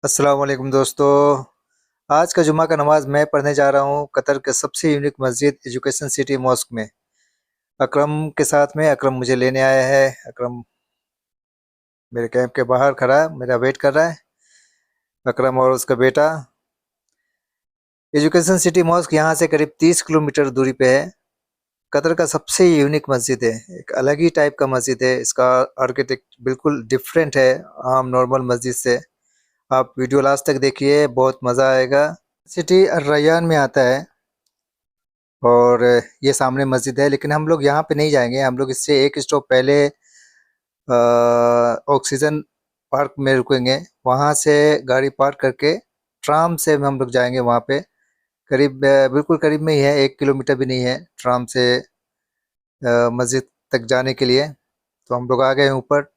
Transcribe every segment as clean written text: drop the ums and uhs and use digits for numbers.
अस्सलाम वालेकुम दोस्तों। आज का जुमा का नमाज मैं पढ़ने जा रहा हूँ कतर के सबसे यूनिक मस्जिद एजुकेशन सिटी मॉस्क में। अकरम के साथ में अकरम मुझे लेने आया है। अकरम मेरे कैंप के बाहर खड़ा है, मेरा वेट कर रहा है। अकरम और उसका बेटा। एजुकेशन सिटी मॉस्क यहाँ से करीब 30 किलोमीटर दूरी पे है। कतर का सबसे यूनिक मस्जिद है, एक अलग ही टाइप का मस्जिद है। इसका आर्किटेक्ट बिल्कुल डिफरेंट है आम नॉर्मल मस्जिद से। आप वीडियो लास्ट तक देखिए, बहुत मज़ा आएगा। सिटी अर्रयान में आता है और ये सामने मस्जिद है, लेकिन हम लोग यहाँ पे नहीं जाएंगे। हम लोग इससे एक स्टॉप पहले ऑक्सीजन पार्क में रुकेंगे। वहाँ से गाड़ी पार्क करके ट्राम से हम लोग जाएंगे वहाँ पे। करीब बिल्कुल करीब में ही है, 1 किलोमीटर भी नहीं है ट्राम से मस्जिद तक जाने के लिए। तो हम लोग आ गए हैं ऊपर।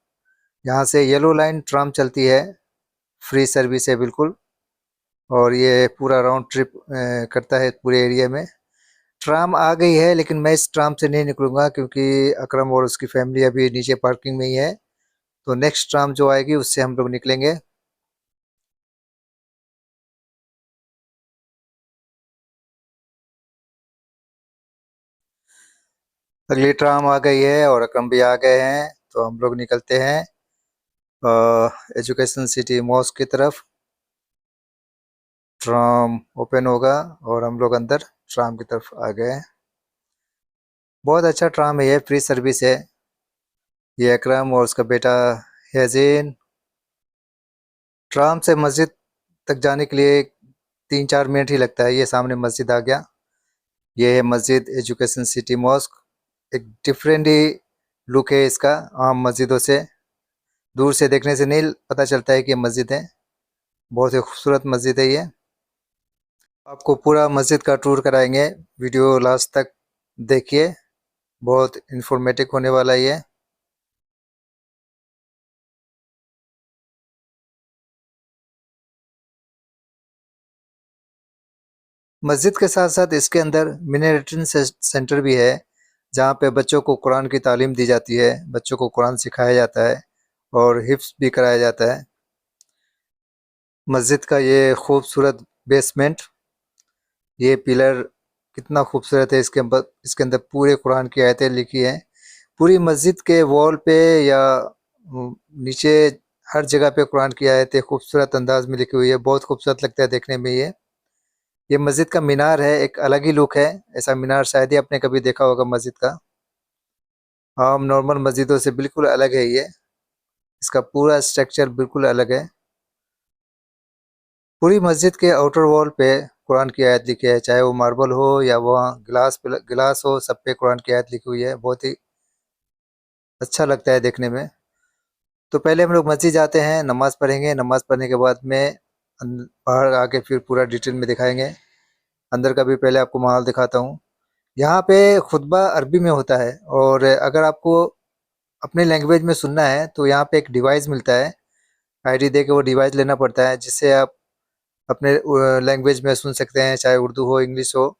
यहाँ से येलो लाइन ट्राम चलती है, फ्री सर्विस है बिल्कुल। और ये पूरा राउंड ट्रिप करता है पूरे एरिया में। ट्राम आ गई है, लेकिन मैं इस ट्राम से नहीं निकलूंगा क्योंकि अकरम और उसकी फैमिली अभी नीचे पार्किंग में ही है। तो नेक्स्ट ट्राम जो आएगी उससे हम लोग निकलेंगे। अगली ट्राम आ गई है और अकरम भी आ गए हैं, तो हम लोग निकलते हैं एजुकेशन सिटी मॉस्क की तरफ। ट्राम ओपन होगा और हम लोग अंदर ट्राम की तरफ आ गए हैं। बहुत अच्छा ट्राम है, ये फ्री सर्विस है। ये अकरम और उसका बेटा हैजीन। ट्राम से मस्जिद तक जाने के लिए 3-4 मिनट ही लगता है। ये सामने मस्जिद आ गया। ये है मस्जिद एजुकेशन सिटी मॉस्क। एक डिफरेंट ही लुक है इसका आम मस्जिदों से। दूर से देखने से नहीं पता चलता है कि ये मस्जिद है। बहुत ही खूबसूरत मस्जिद है ये। आपको पूरा मस्जिद का टूर कराएंगे, वीडियो लास्ट तक देखिए, बहुत इंफॉर्मेटिव होने वाला है ये। मस्जिद के साथ साथ इसके अंदर मिनी रिटरीट सेंटर भी है, जहाँ पे बच्चों को कुरान की तालीम दी जाती है, बच्चों को कुरान सिखाया जाता है और हिफ्स भी कराया जाता है। मस्जिद का ये खूबसूरत बेसमेंट, ये पिलर कितना खूबसूरत है। इसके अंदर पूरे कुरान की आयतें लिखी हैं। पूरी मस्जिद के वॉल पे या नीचे हर जगह पे कुरान की आयतें खूबसूरत अंदाज में लिखी हुई है। बहुत खूबसूरत लगता है देखने में ये मस्जिद का मीनार है, एक अलग ही लुक है। ऐसा मीनार शायद ही आपने कभी देखा होगा मस्जिद का। आम नॉर्मल मस्जिदों से बिल्कुल अलग है ये। इसका पूरा स्ट्रक्चर बिल्कुल अलग है। पूरी मस्जिद के आउटर वॉल पे कुरान की आयत लिखी है, चाहे वो मार्बल हो या वहाँ गिलास हो, सब पे कुरान की आयत लिखी हुई है। बहुत ही अच्छा लगता है देखने में। तो पहले हम लोग मस्जिद जाते हैं, नमाज पढ़ेंगे। नमाज पढ़ने के बाद में बाहर आके फिर पूरा डिटेल में दिखाएंगे। अंदर का भी पहले आपको माहौल दिखाता हूँ। यहाँ पे खुतबा अरबी में होता है, और अगर आपको अपने लैंग्वेज में सुनना है तो यहाँ पे एक डिवाइस मिलता है। आईडी दे के वो डिवाइस लेना पड़ता है, जिससे आप अपने लैंग्वेज में सुन सकते हैं, चाहे उर्दू हो इंग्लिश हो।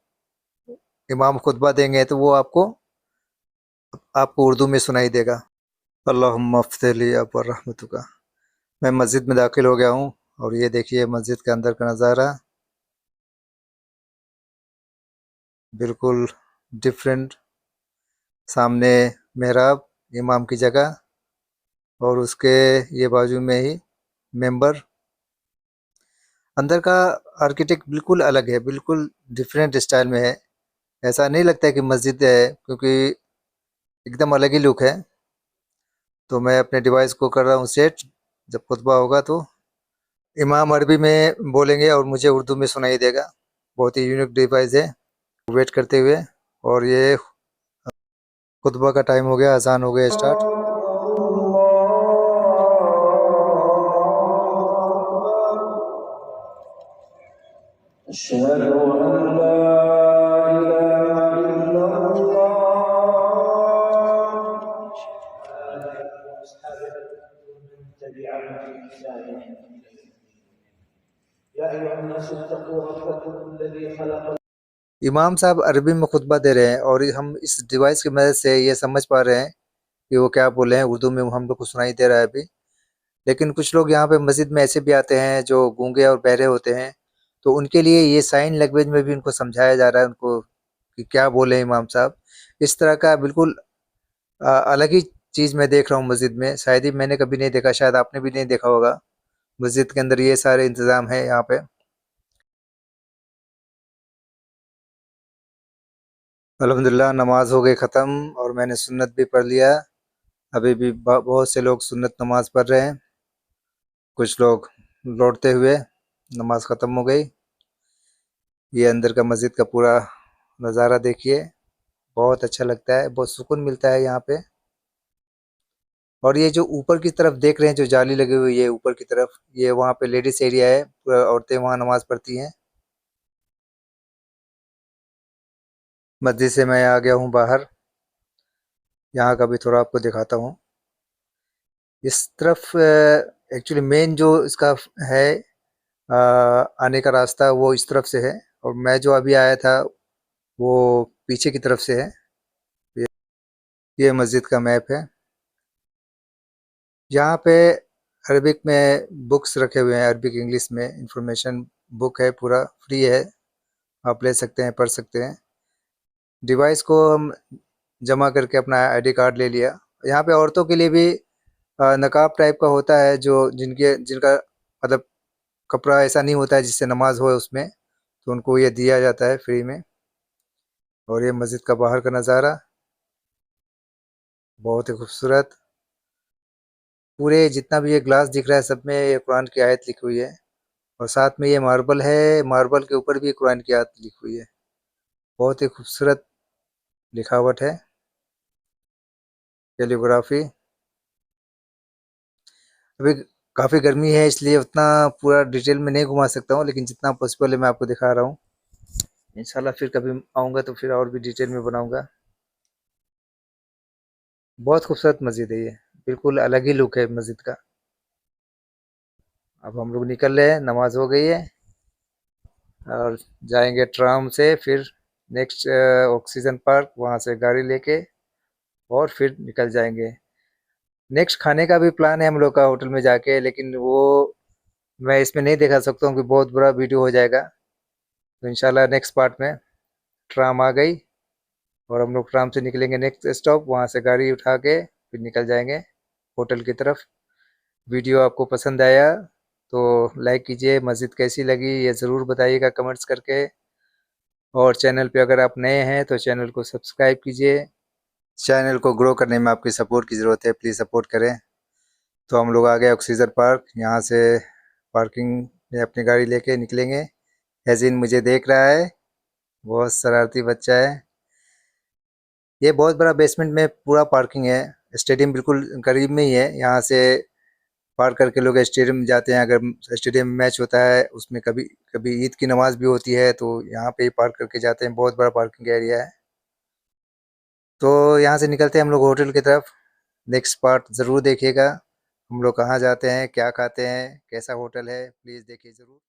इमाम खुतबा देंगे तो वो आपको आपको उर्दू में सुनाई देगा। अल्लाहुम्मा फ़्तली अब रहमतुका। मैं मस्जिद में दाखिल हो गया हूँ और ये देखिए मस्जिद के अंदर का नज़ारा, बिल्कुल डिफरेंट। सामने मेहराब, इमाम की जगह, और उसके ये बाजू में ही मेंबर। अंदर का आर्किटेक्ट बिल्कुल अलग है, बिल्कुल डिफरेंट स्टाइल में है। ऐसा नहीं लगता है कि मस्जिद है, क्योंकि एकदम अलग ही लुक है। तो मैं अपने डिवाइस को कर रहा हूँ सेट। जब खुतबा होगा तो इमाम अरबी में बोलेंगे और मुझे उर्दू में सुनाई देगा। बहुत ही यूनिक डिवाइस है। वेट करते हुए, और ये खुतबा का टाइम हो गया, अजान हो गया स्टार्ट। अशहदु अन ला इलाहा इल्लल्लाह। इमाम साहब अरबी में खुतबा दे रहे हैं, और हम इस डिवाइस की मदद से ये समझ पा रहे हैं कि वो क्या बोले हैं। उर्दू में हम लोग को सुनाई दे रहा है अभी, लेकिन कुछ लोग यहाँ पे मस्जिद में ऐसे भी आते हैं जो गूंगे और बहरे होते हैं, तो उनके लिए ये साइन लैंग्वेज में भी उनको समझाया जा रहा है उनको कि क्या बोले इमाम साहब। इस तरह का बिल्कुल अलग ही चीज़ मैं देख रहा हूँ मस्जिद में, शायद ही मैंने कभी नहीं देखा, शायद आपने भी नहीं देखा होगा। मस्जिद के अंदर ये सारे इंतज़ाम है यहाँ पे। अल्हम्दुलिल्लाह नमाज हो गई ख़त्म और मैंने सुन्नत भी पढ़ लिया। अभी भी बहुत से लोग सुन्नत नमाज पढ़ रहे हैं। कुछ लोग लौटते हुए, नमाज ख़त्म हो गई। ये अंदर का मस्जिद का पूरा नज़ारा देखिए, बहुत अच्छा लगता है, बहुत सुकून मिलता है यहाँ पे। और ये जो ऊपर की तरफ देख रहे हैं जो जाली लगी हुई है ऊपर की तरफ, ये वहाँ पे लेडीज एरिया है, पूरा औरतें वहाँ नमाज पढ़ती हैं। मस्जिद से मैं आ गया हूँ बाहर, यहाँ का भी थोड़ा आपको दिखाता हूँ। इस तरफ एक्चुअली मेन जो इसका है आने का रास्ता वो इस तरफ से है, और मैं जो अभी आया था वो पीछे की तरफ से है। ये मस्जिद का मैप है। यहाँ पे अरबिक में बुक्स रखे हुए हैं, अरबिक इंग्लिश में इंफॉर्मेशन बुक है, पूरा फ्री है, आप ले सकते हैं, पढ़ सकते हैं। डिवाइस को हम जमा करके अपना आईडी कार्ड ले लिया। यहाँ पे औरतों के लिए भी नकाब टाइप का होता है, जो जिनका मतलब कपड़ा ऐसा नहीं होता है जिससे नमाज होए उसमें, तो उनको ये दिया जाता है फ्री में। और ये मस्जिद का बाहर का नज़ारा बहुत ही खूबसूरत। पूरे जितना भी ये ग्लास दिख रहा है सब में ये कुरान की आयत लिखी हुई है, और साथ में ये मार्बल है, मार्बल के ऊपर भी कुरान की आयत लिखी हुई है। बहुत ही खूबसूरत लिखावट है, कैलीग्राफी। अभी काफ़ी गर्मी है इसलिए उतना पूरा डिटेल में नहीं घुमा सकता हूँ, लेकिन जितना पॉसिबल है मैं आपको दिखा रहा हूँ। इंशाल्लाह फिर कभी आऊँगा तो फिर और भी डिटेल में बनाऊँगा। बहुत खूबसूरत मस्जिद है ये, बिल्कुल अलग ही लुक है मस्जिद का। अब हम लोग निकल रहे हैं, नमाज हो गई है, और जाएंगे ट्राम से फिर नेक्स्ट ऑक्सीजन पार्क, वहाँ से गाड़ी लेके और फिर निकल जाएंगे। नेक्स्ट खाने का भी प्लान है हम लोग का होटल में जाके, लेकिन वो मैं इसमें नहीं दिखा सकता हूँ कि बहुत बड़ा वीडियो हो जाएगा। तो इंशाल्लाह नेक्स्ट पार्ट में। ट्राम आ गई और हम लोग ट्राम से निकलेंगे नेक्स्ट स्टॉप, वहाँ से गाड़ी उठा के फिर निकल जाएंगे होटल की तरफ। वीडियो आपको पसंद आया तो लाइक कीजिए, मस्जिद कैसी लगी ये ज़रूर बताइएगा कमेंट्स करके, और चैनल पे अगर आप नए हैं तो चैनल को सब्सक्राइब कीजिए। चैनल को ग्रो करने में आपकी सपोर्ट की ज़रूरत है, प्लीज़ सपोर्ट करें। तो हम लोग आ गए ऑक्सीजन पार्क, यहाँ से पार्किंग में अपनी गाड़ी लेके निकलेंगे। हैज़िन मुझे देख रहा है, बहुत शरारती बच्चा है। ये बहुत बड़ा बेसमेंट में पूरा पार्किंग है, स्टेडियम बिल्कुल करीब में ही है। यहाँ से पार करके लोग स्टेडियम जाते हैं, अगर स्टेडियम में मैच होता है उसमें कभी कभी ईद की नमाज भी होती है तो यहाँ पे ही पार्क करके जाते हैं। बहुत बड़ा पार्किंग एरिया है। तो यहाँ से निकलते हैं हम लोग होटल की तरफ। नेक्स्ट पार्ट ज़रूर देखिएगा, हम लोग कहाँ जाते हैं, क्या खाते हैं, कैसा होटल है, प्लीज़ देखिए ज़रूर।